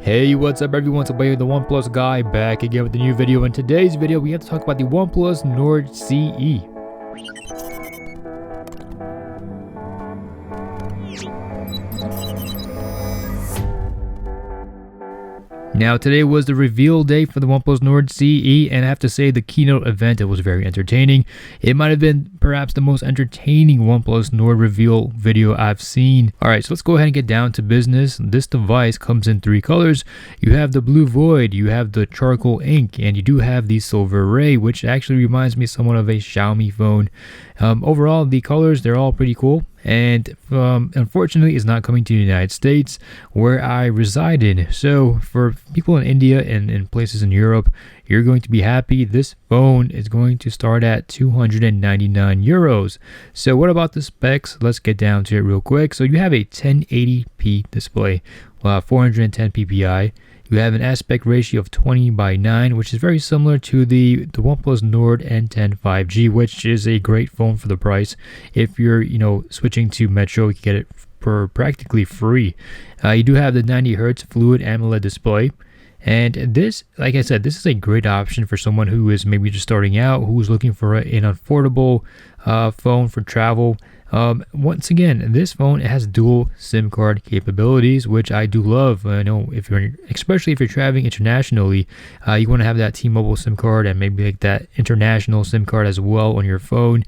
Hey, what's up everyone, it's the OnePlus guy back again with a new video. In today's video we have to talk about the OnePlus Nord CE. Now today was the reveal day for the OnePlus Nord CE, and I have to say the keynote event, it was very entertaining. It might have been perhaps the most entertaining OnePlus Nord reveal video I've seen. Alright, so let's go ahead and get down to business. This device comes in three colors. You have the blue void, you have the charcoal ink, and you do have the silver ray, which actually reminds me somewhat of a Xiaomi phone. Overall, the colors, they're all pretty cool. And unfortunately it's not coming to the United States where I reside in. So for people in India and in places in Europe, you're going to be happy. This phone is going to start at 299 euros. So what about the specs? Let's get down to it real quick. So you have a 1080p display, 410 ppi. You have an aspect ratio of 20:9, which is very similar to the OnePlus Nord N10 5G, which is a great phone for the price. If you're, switching to Metro, you can get it for practically free. You do have the 90 Hz Fluid AMOLED display. And this, like I said, this is a great option for someone who is maybe just starting out, who's looking for an affordable phone for travel. Once again, this phone has dual SIM card capabilities, which I do love. I know especially if you're traveling internationally, you want to have that T-Mobile SIM card and maybe like that international SIM card as well on your phone.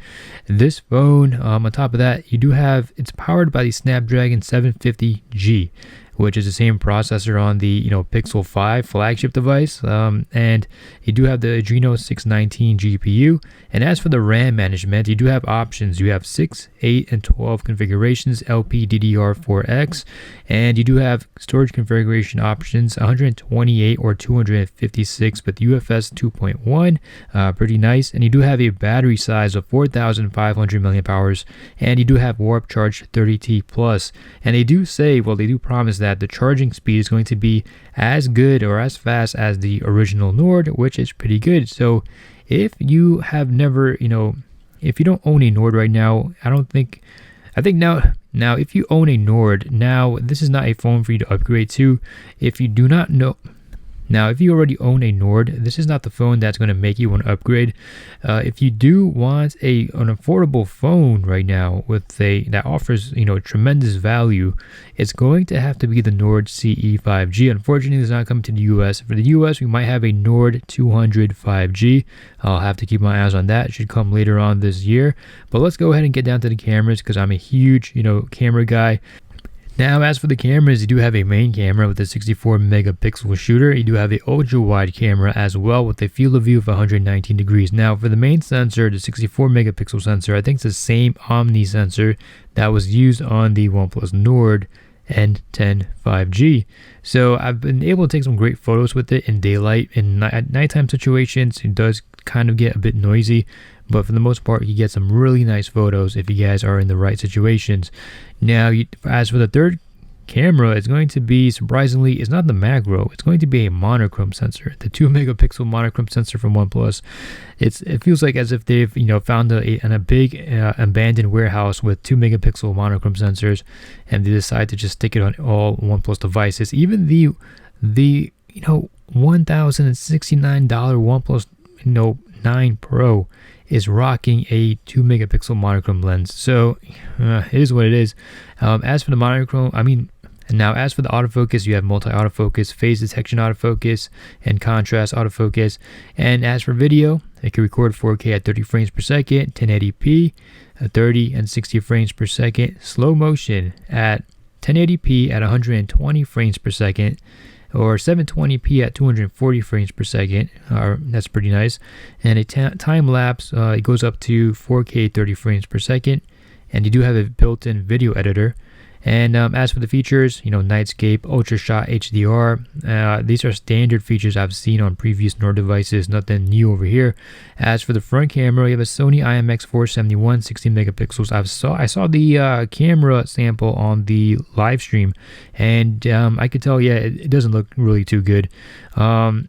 This phone, on top of that, it's powered by the Snapdragon 750G, which is the same processor on the Pixel 5 flagship device, and you do have the Adreno 619 GPU. And as for the RAM management, you do have options. You have 6, 8, and 12 configurations, LPDDR4X, and you do have storage configuration options, 128 or 256 with UFS 2.1, pretty nice. And you do have a battery size of 4,500 milliamp hours, and you do have Warp Charge 30T Plus. And they do say, they do promise that the charging speed is going to be as good or as fast as the original Nord, which is pretty good. So if you have never, if you don't own a Nord right now, I think now if you own a Nord, now this is not a phone for you to upgrade to. If you do not know, now if you already own a Nord, this is not the phone that's going to make you want to upgrade. If you do want an affordable phone right now that offers tremendous value, it's going to have to be the Nord CE 5G. Unfortunately, it's not coming to the US. For the US, we might have a Nord 200 5G. I'll have to keep my eyes on that. It should come later on this year. But let's go ahead and get down to the cameras, because I'm a huge camera guy. Now, as for the cameras, you do have a main camera with a 64 megapixel shooter. You do have a ultra wide camera as well with a field of view of 119 degrees. Now, for the main sensor, the 64 megapixel sensor, I think it's the same Omni sensor that was used on the OnePlus Nord N10 5G. So I've been able to take some great photos with it in daylight. At nighttime situations, it does kind of get a bit noisy, but for the most part, you get some really nice photos if you guys are in the right situations. Now, as for the third camera, it's going to be, surprisingly, it's not the macro, it's going to be a monochrome sensor, the 2 megapixel monochrome sensor from OnePlus. It feels like as if they've found a big abandoned warehouse with 2 megapixel monochrome sensors, and they decide to just stick it on all OnePlus devices. Even the $1,069 OnePlus 9 Pro is rocking a 2 megapixel monochrome lens. So it is what it is. As for the monochrome, as for the autofocus, you have multi-autofocus, phase detection autofocus, and contrast autofocus. And as for video, it can record 4K at 30 frames per second, 1080p, 30 and 60 frames per second, slow motion at 1080p at 120 frames per second, or 720p at 240 frames per second. That's pretty nice. And a time lapse, it goes up to 4K 30 frames per second, and you do have a built-in video editor. And as for the features, Nightscape, Ultra Shot HDR, these are standard features I've seen on previous Nord devices, nothing new over here. As for the front camera, you have a Sony IMX471 16 megapixels. I saw the camera sample on the live stream, and I could tell, it doesn't look really too good. I'm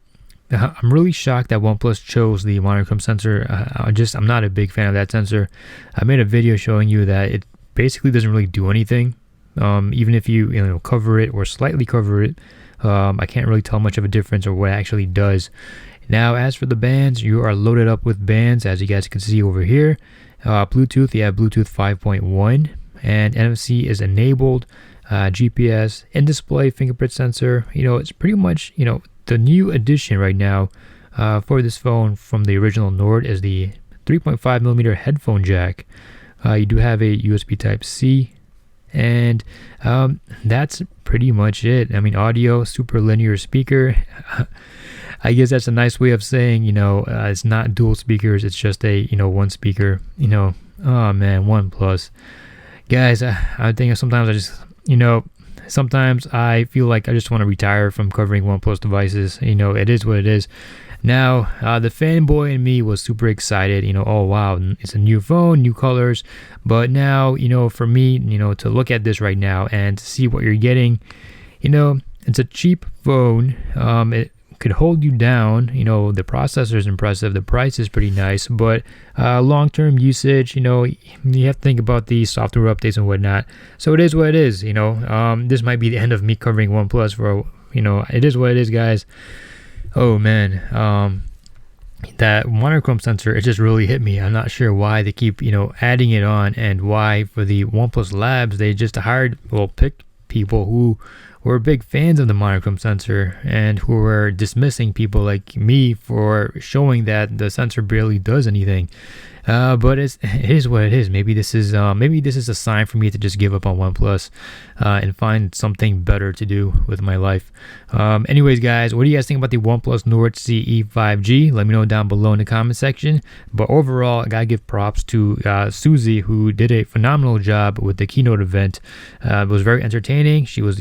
really shocked that OnePlus chose the monochrome sensor. I'm not a big fan of that sensor. I made a video showing you that it basically doesn't really do anything. Even if you cover it or slightly cover it, I can't really tell much of a difference or what it actually does. Now, as for the bands, you are loaded up with bands, as you guys can see over here. Bluetooth, you have Bluetooth 5.1, and NFC is enabled. GPS, in-display fingerprint sensor. It's pretty much, the new addition right now for this phone from the original Nord is the 3.5 millimeter headphone jack. You do have a USB Type-C, and that's pretty much it. I mean, audio, super linear speaker. I guess that's a nice way of saying, it's not dual speakers. It's just a, one speaker. Oh man, OnePlus. Guys, I think sometimes I just, sometimes I feel like I just want to retire from covering OnePlus devices. It is what it is. Now, the fanboy in me was super excited. Oh wow, it's a new phone, new colors. But now, for me, to look at this right now and to see what you're getting, it's a cheap phone. It could hold you down. The processor is impressive, the price is pretty nice, but long-term usage, you have to think about the software updates and whatnot. So it is what it is. This might be the end of me covering OnePlus for it is what it is, guys. Oh man, that monochrome sensor, it just really hit me. I'm not sure why they keep adding it on, and why for the OnePlus Labs they just picked people who were big fans of the monochrome sensor and who were dismissing people like me for showing that the sensor barely does anything. But it is what it is. Maybe this is a sign for me to just give up on OnePlus and find something better to do with my life. Anyways, guys, what do you guys think about the OnePlus Nord CE 5G? Let me know down below in the comment section. But overall, I gotta give props to Susie, who did a phenomenal job with the keynote event. It was very entertaining. She was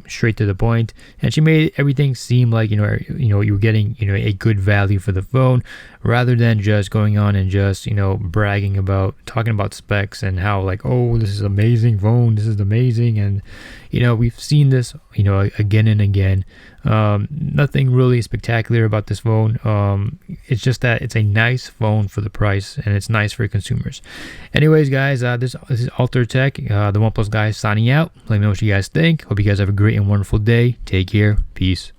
straight to the point, and she made everything seem like you were getting a good value for the phone, rather than just going on and just bragging about, talking about specs and how like, oh, this is amazing phone, this is amazing. And we've seen this again and again. Nothing really spectacular about this phone. It's just that it's a nice phone for the price, and it's nice for consumers. Anyways, guys, this is Alter Tech, the OnePlus guy, signing out. Let me know what you guys think. Hope you guys have a great and wonderful day. Take care. Peace.